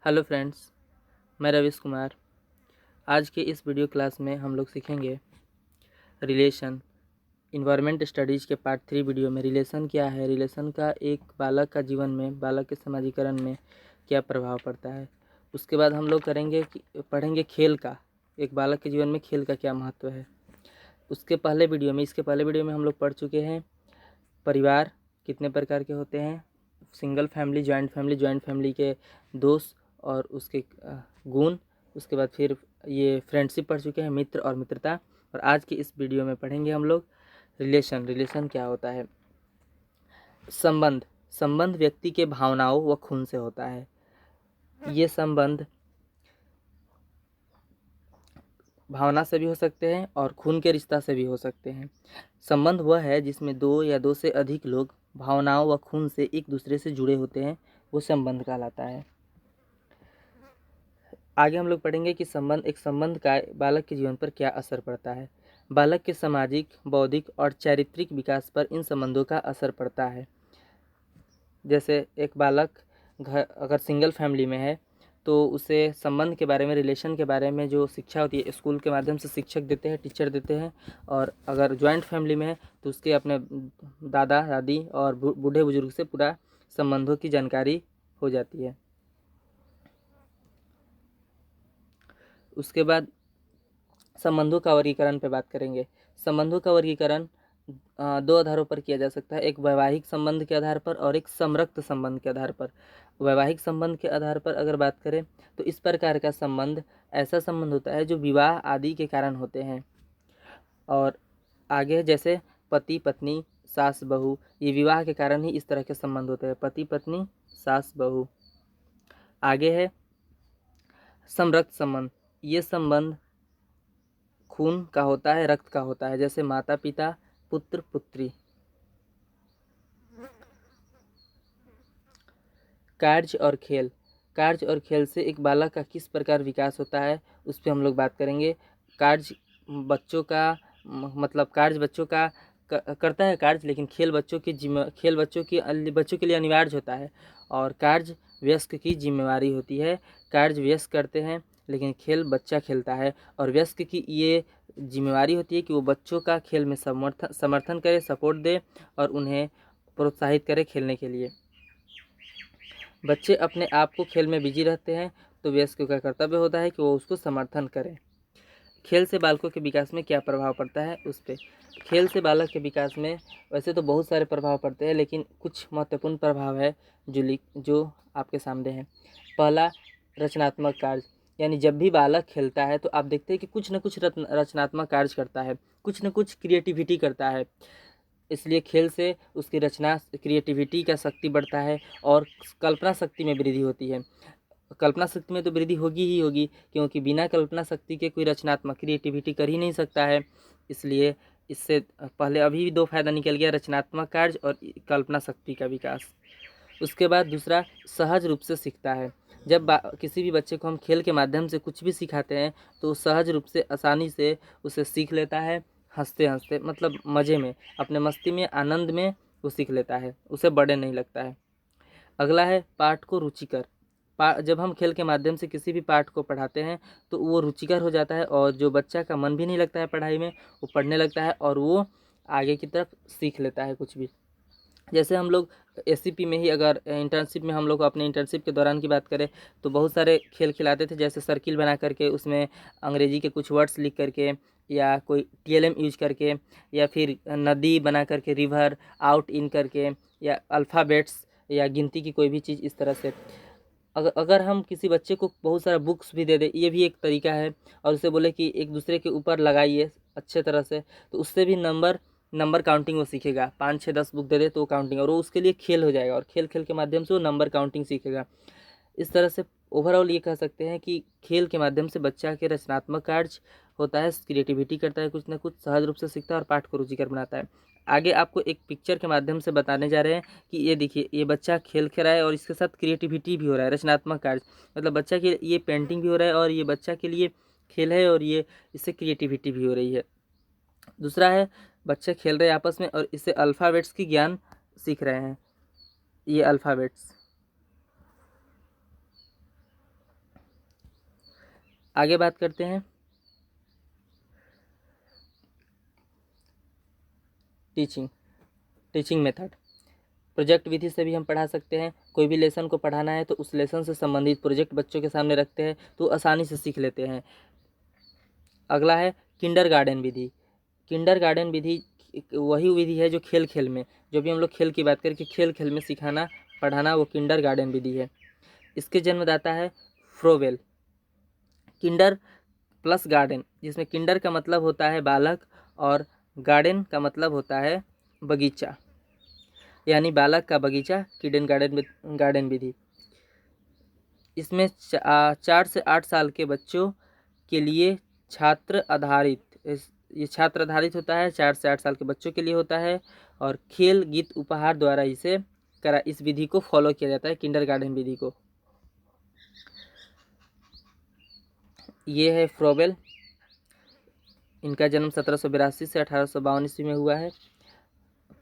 Hello friends, मैं रविश कुमार। आज के इस वीडियो क्लास में हम लोग सीखेंगे रिलेशन। इन्वायरमेंट स्टडीज़ के पार्ट 3 वीडियो में रिलेशन क्या है, रिलेशन का एक बालक का जीवन में, बालक के समाजीकरण में क्या प्रभाव पड़ता है। उसके बाद हम लोग पढ़ेंगे खेल का, एक बालक के जीवन में खेल का क्या महत्व है। इसके पहले वीडियो में हम लोग पढ़ चुके हैं परिवार कितने प्रकार के होते हैं, सिंगल फैमिली, जॉइंट फैमिली के दोष और उसके गुण। उसके बाद फिर ये फ्रेंडशिप पढ़ चुके हैं, मित्र और मित्रता। और आज की इस वीडियो में पढ़ेंगे हम लोग रिलेशन क्या होता है। संबंध व्यक्ति के भावनाओं व खून से होता है। ये संबंध भावना से भी हो सकते हैं और खून के रिश्ता से भी हो सकते हैं। संबंध वह है जिसमें दो या दो से अधिक लोग भावनाओं व खून से एक दूसरे से जुड़े होते हैं, वो संबंध कहलाता है। आगे हम लोग पढ़ेंगे कि एक संबंध का बालक के जीवन पर क्या असर पड़ता है। बालक के सामाजिक, बौद्धिक और चारित्रिक विकास पर इन संबंधों का असर पड़ता है। जैसे एक बालक अगर सिंगल फैमिली में है तो उसे संबंध के बारे में, रिलेशन के बारे में जो शिक्षा होती है स्कूल के माध्यम से शिक्षक देते हैं, टीचर देते हैं। और अगर जॉइंट फैमिली में है तो उसके अपने दादा दादी और बूढ़े बुजुर्ग से पूरा संबंधों की जानकारी हो जाती है। उसके बाद संबंधों का वर्गीकरण पे बात करेंगे। संबंधों का वर्गीकरण दो आधारों पर किया जा सकता है, एक वैवाहिक संबंध के आधार पर और एक समरक्त संबंध के आधार पर। वैवाहिक संबंध के आधार पर अगर बात करें तो इस प्रकार का संबंध ऐसा संबंध होता है जो विवाह आदि के कारण होते हैं। और आगे जैसे पति पत्नी, सास बहू, ये विवाह के कारण ही इस तरह के संबंध होते हैं, पति पत्नी, सास बहू। आगे है समरक्त संबंध। ये संबंध खून का होता है, रक्त का होता है, जैसे माता पिता, पुत्र पुत्री। कार्य और खेल से एक बालक का किस प्रकार विकास होता है उस पर हम लोग बात करेंगे। कार्य बच्चों का मतलब कार्य बच्चों का करता है कार्य, लेकिन खेल बच्चों के लिए अनिवार्य होता है और कार्य वयस्क की जिम्मेवारी होती है। कार्य वयस्क करते हैं लेकिन खेल बच्चा खेलता है, और वयस्क की ये जिम्मेवारी होती है कि वो बच्चों का खेल में समर्थन करे, सपोर्ट दे और उन्हें प्रोत्साहित करे खेलने के लिए। बच्चे अपने आप को खेल में बिजी रहते हैं तो वयस्क का कर्तव्य होता है कि वो उसको समर्थन करें। खेल से बालकों के विकास में क्या प्रभाव पड़ता है उस पर। खेल से बालक के विकास में वैसे तो बहुत सारे प्रभाव पड़ते हैं, लेकिन कुछ महत्वपूर्ण प्रभाव है जो आपके सामने है। पहला, रचनात्मक कार्य, यानी जब भी बालक खेलता है तो आप देखते हैं कि कुछ न कुछ रचनात्मक कार्य करता है, कुछ न कुछ क्रिएटिविटी करता है। इसलिए खेल से उसकी रचना, क्रिएटिविटी का शक्ति बढ़ता है और कल्पना शक्ति में वृद्धि होती है। कल्पना शक्ति में तो वृद्धि होगी ही होगी, क्योंकि बिना कल्पना शक्ति के कोई रचनात्मक क्रिएटिविटी कर ही नहीं सकता है। इसलिए इससे पहले अभी भी दो फायदा निकल गया, रचनात्मक कार्य और कल्पना शक्ति का विकास। उसके बाद दूसरा, सहज रूप से सीखता है। जब किसी भी बच्चे को हम खेल के माध्यम से कुछ भी सिखाते हैं तो सहज रूप से, आसानी से उसे सीख लेता है, हंसते हंसते, मतलब मज़े में, अपने मस्ती में, आनंद में वो सीख लेता है, उसे बड़े नहीं लगता है। अगला है पाठ को रुचिकर। जब हम खेल के माध्यम से किसी भी पाठ को पढ़ाते हैं तो वो रुचिकर हो जाता है, और जो बच्चा का मन भी नहीं लगता है पढ़ाई में, वो पढ़ने लगता है और वो आगे की तरफ सीख लेता है कुछ भी। जैसे हम लोग एससीपी में ही, अगर इंटर्नशिप में हम लोग अपने इंटर्नशिप के दौरान की बात करें तो बहुत सारे खेल खिलाते थे, जैसे सर्किल बना करके उसमें अंग्रेजी के कुछ वर्ड्स लिख करके, या कोई टीएलएम यूज करके, या फिर नदी बना करके, रिवर आउट इन करके, या अल्फ़ाबेट्स या गिनती की कोई भी चीज़ इस तरह से। अगर हम किसी बच्चे को बहुत सारा बुक्स भी दे दें, ये भी एक तरीका है, और उसे बोले कि एक दूसरे के ऊपर लगाइए अच्छे तरह से, तो उससे भी नंबर काउंटिंग वो सीखेगा। 5 6 10 बुक दे दे तो काउंटिंग, और वो उसके लिए खेल हो जाएगा, और खेल के माध्यम से वो नंबर काउंटिंग सीखेगा। इस तरह से ओवरऑल ये कह सकते हैं कि खेल के माध्यम से बच्चा के रचनात्मक कार्य होता है, क्रिएटिविटी करता है, कुछ ना कुछ सहज रूप से सीखता है और पाठ को रुचिकर बनाता है। आगे आपको एक पिक्चर के माध्यम से बताने जा रहे हैं कि ये देखिए, ये बच्चा खेल रहा है और इसके साथ क्रिएटिविटी भी हो रहा है, रचनात्मक कार्य, मतलब बच्चा के ये पेंटिंग भी हो रहा है और ये बच्चा के लिए खेल है, और ये इससे क्रिएटिविटी भी हो रही है। दूसरा है, बच्चे खेल रहे हैं आपस में और इससे अल्फ़ाबेट्स की ज्ञान सीख रहे हैं। ये अल्फ़ाबेट्स, आगे बात करते हैं टीचिंग मेथड। प्रोजेक्ट विधि से भी हम पढ़ा सकते हैं। कोई भी लेसन को पढ़ाना है तो उस लेसन से संबंधित प्रोजेक्ट बच्चों के सामने रखते हैं तो आसानी से सीख लेते हैं। अगला है किंडरगार्टन विधि। किंडरगार्टन विधि वही विधि है जो खेल खेल में, जो भी हम लोग खेल की बात करें कि खेल खेल में सिखाना पढ़ाना, वो किंडरगार्टन विधि है। इसके जन्मदाता है फ्रोवेल। किंडर प्लस गार्डन, जिसमें किंडर का मतलब होता है बालक और गार्डन का मतलब होता है बगीचा, यानी बालक का बगीचा, गार्डन विधि। इसमें 4 से 8 साल के बच्चों के लिए छात्र आधारित होता है, 4 से 8 साल के बच्चों के लिए होता है, और खेल गीत उपहार द्वारा इस विधि को फॉलो किया जाता है, किंडरगार्टन विधि को। ये है फ्रोबेल, इनका जन्म 1782 से 1852 ईस्वी में हुआ है।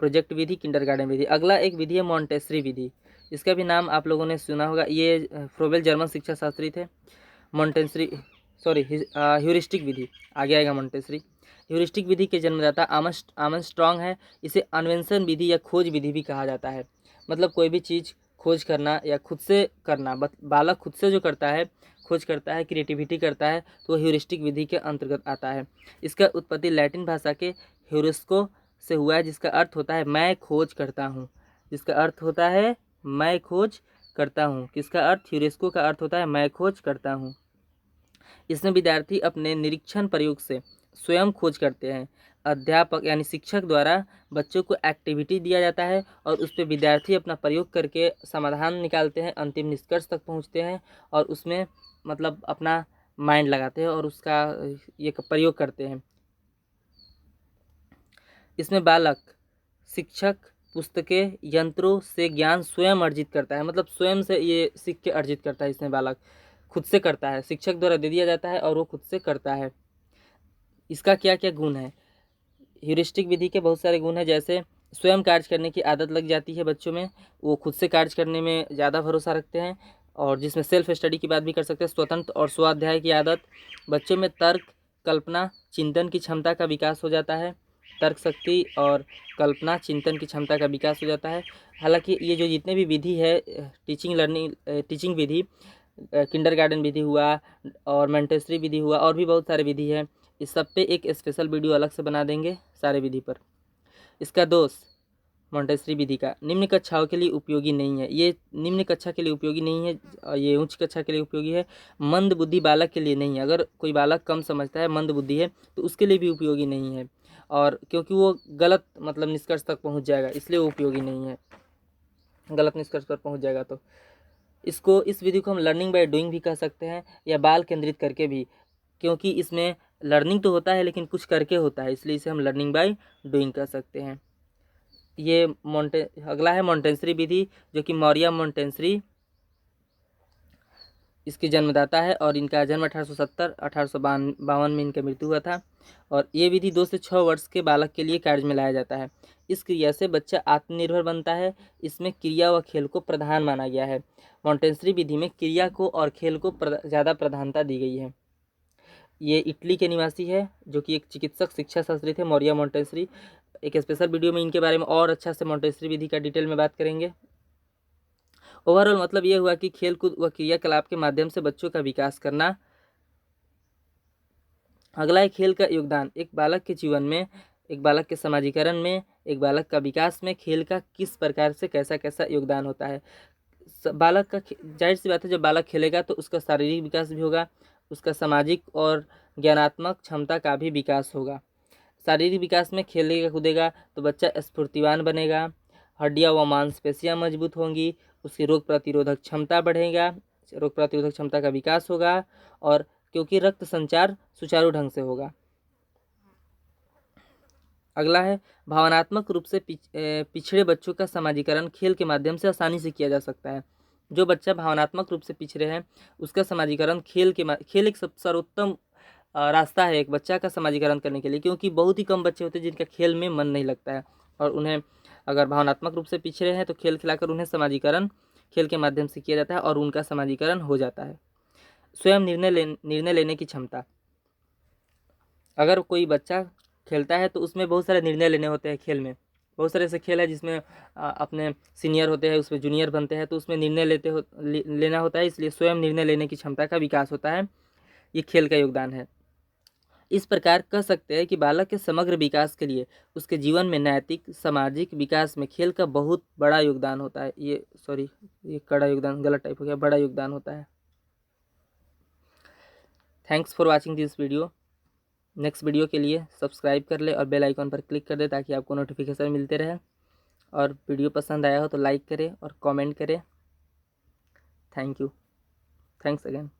प्रोजेक्ट विधि, किंडरगार्टन विधि। अगला एक विधि है मॉन्टेसरी विधि। इसका भी नाम आप लोगों ने सुना होगा। ये फ्रोबेल जर्मन शिक्षा शास्त्री थे। ह्यूरिस्टिक विधि आगे आएगा। मॉन्टेसरी ह्यूरिस्टिक विधि के जन्मदाता आर्मस्ट्रॉन्ग है। इसे अन्वेंशन विधि या खोज विधि भी कहा जाता है। मतलब कोई भी चीज़ खोज करना या खुद से करना, बालक खुद से जो करता है, खोज करता है, क्रिएटिविटी करता है, तो वो ह्यूरिस्टिक विधि के अंतर्गत आता है। इसका उत्पत्ति लैटिन भाषा के ह्यूरिस्को से हुआ है, जिसका अर्थ होता है मैं खोज करता हूँ। जिसका अर्थ होता है मैं खोज करता हूँ। किसका अर्थ? ह्यूरिस्को का अर्थ होता है मैं खोज करता हूँ। इसमें विद्यार्थी अपने निरीक्षण प्रयोग से स्वयं खोज करते हैं। अध्यापक यानी शिक्षक द्वारा बच्चों को एक्टिविटी दिया जाता है और उस पर विद्यार्थी अपना प्रयोग करके समाधान निकालते हैं, अंतिम निष्कर्ष तक पहुंचते हैं और उसमें मतलब अपना माइंड लगाते हैं और उसका ये प्रयोग करते हैं। इसमें बालक शिक्षक, पुस्तकें, यंत्रों से ज्ञान स्वयं अर्जित करता है। मतलब स्वयं से ये सीख के अर्जित करता है। इसमें बालक खुद से करता है, शिक्षक द्वारा दे दिया जाता है और वो खुद से करता है। इसका क्या क्या गुण है? ह्यूरिस्टिक विधि के बहुत सारे गुण हैं, जैसे स्वयं कार्य करने की आदत लग जाती है बच्चों में, वो खुद से कार्य करने में ज़्यादा भरोसा रखते हैं, और जिसमें सेल्फ स्टडी की बात भी कर सकते हैं। स्वतंत्र और स्वाध्याय की आदत, बच्चों में तर्क, कल्पना, चिंतन की क्षमता का विकास हो जाता है। तर्क शक्ति और कल्पना, चिंतन की क्षमता का विकास हो जाता है। हालांकि ये जो जितने भी विधि है टीचिंग विधि, किंडरगार्टन विधि हुआ और मॉन्टेसरी विधि हुआ, और भी बहुत सारे विधि है, इस सब पे एक स्पेशल वीडियो अलग से बना देंगे सारे विधि पर। इसका दोष मॉन्टेसरी विधि का निम्न कक्षाओं के लिए उपयोगी नहीं है। ये निम्न कक्षा के लिए उपयोगी नहीं है, ये उच्च कक्षा के लिए उपयोगी है। मंद बुद्धि बालक के लिए नहीं है। अगर कोई बालक कम समझता है, मंद बुद्धि है, तो उसके लिए भी उपयोगी नहीं है, और क्योंकि वो गलत मतलब निष्कर्ष तक पहुंच जाएगा, इसलिए वो उपयोगी नहीं है। गलत निष्कर्ष पर पहुंच जाएगा तो इस विधि को हम लर्निंग बाय डूइंग भी कह सकते हैं, या बाल केंद्रित करके भी, क्योंकि इसमें लर्निंग तो होता है लेकिन कुछ करके होता है, इसलिए इसे हम लर्निंग बाय डूइंग कह सकते हैं। ये अगला है मॉन्टेसरी विधि, जो कि मौर्य मॉन्टेसरी इसके जन्मदाता है, और इनका जन्म 1852 में इनका मृत्यु हुआ था। और ये विधि 2 से 6 वर्ष के बालक के लिए कार्य में लाया जाता है। इस क्रिया से बच्चा आत्मनिर्भर बनता है। इसमें क्रिया व खेल को प्रधान माना गया है। मॉन्टेसरी विधि में क्रिया को और खेल को ज़्यादा प्रधानता दी गई है। ये इटली के निवासी है, जो कि एक चिकित्सक शिक्षा शास्त्री थे, मौर्य मॉन्टेसरी। एक स्पेशल वीडियो में इनके बारे में और अच्छा से मॉन्टेसरी विधि का डिटेल में बात करेंगे। ओवरऑल मतलब ये हुआ कि खेल कूद व क्रियाकलाप के माध्यम से बच्चों का विकास करना। अगला है खेल का योगदान। एक बालक के जीवन में, एक बालक के समाजीकरण में, एक बालक का विकास में खेल का किस प्रकार से कैसा कैसा योगदान होता है। बालक का जाहिर सी बात है, जब बालक खेलेगा तो उसका शारीरिक विकास भी होगा, उसका सामाजिक और ज्ञानात्मक क्षमता का भी विकास होगा। शारीरिक विकास में खेलेगा कूदेगा तो बच्चा स्फूर्तिवान बनेगा, हड्डियाँ व मांसपेशियाँ मजबूत होंगी, उसकी रोग प्रतिरोधक क्षमता बढ़ेगा, रोग प्रतिरोधक क्षमता का विकास होगा, और क्योंकि रक्त संचार सुचारू ढंग से होगा। अगला है भावनात्मक रूप से पिछड़े बच्चों का समाजीकरण खेल के माध्यम से आसानी से किया जा सकता है। जो बच्चा भावनात्मक रूप से पिछड़े हैं, उसका समाजीकरण खेल एक सर्वोत्तम रास्ता है एक बच्चा का समाजीकरण करने के लिए, क्योंकि बहुत ही कम बच्चे होते हैं जिनका खेल में मन नहीं लगता है, और उन्हें अगर भावनात्मक रूप से पिछड़े हैं तो खेल खिलाकर उन्हें समाजीकरण खेल के माध्यम से किया जाता है और उनका समाजीकरण हो जाता है। स्वयं निर्णय लेने की क्षमता। अगर कोई बच्चा खेलता है तो उसमें बहुत सारे निर्णय लेने होते हैं। खेल में बहुत सारे ऐसे खेल है जिसमें अपने सीनियर होते हैं, उसमें जूनियर बनते हैं, तो उसमें निर्णय लेना होता है, इसलिए स्वयं निर्णय लेने की क्षमता का विकास होता है। ये खेल का योगदान है। इस प्रकार कह सकते हैं कि बालक के समग्र विकास के लिए उसके जीवन में नैतिक सामाजिक विकास में खेल का बहुत बड़ा योगदान होता है। ये कड़ा योगदान गलत टाइप हो गया, बड़ा योगदान होता है। Thanks for watching this video. Next video के लिए सब्सक्राइब कर ले और बेल आइकॉन पर क्लिक कर दे ताकि आपको नोटिफिकेशन मिलते रहे। और वीडियो पसंद आया हो तो लाइक करें और कमेंट करें। Thank you. Thanks again.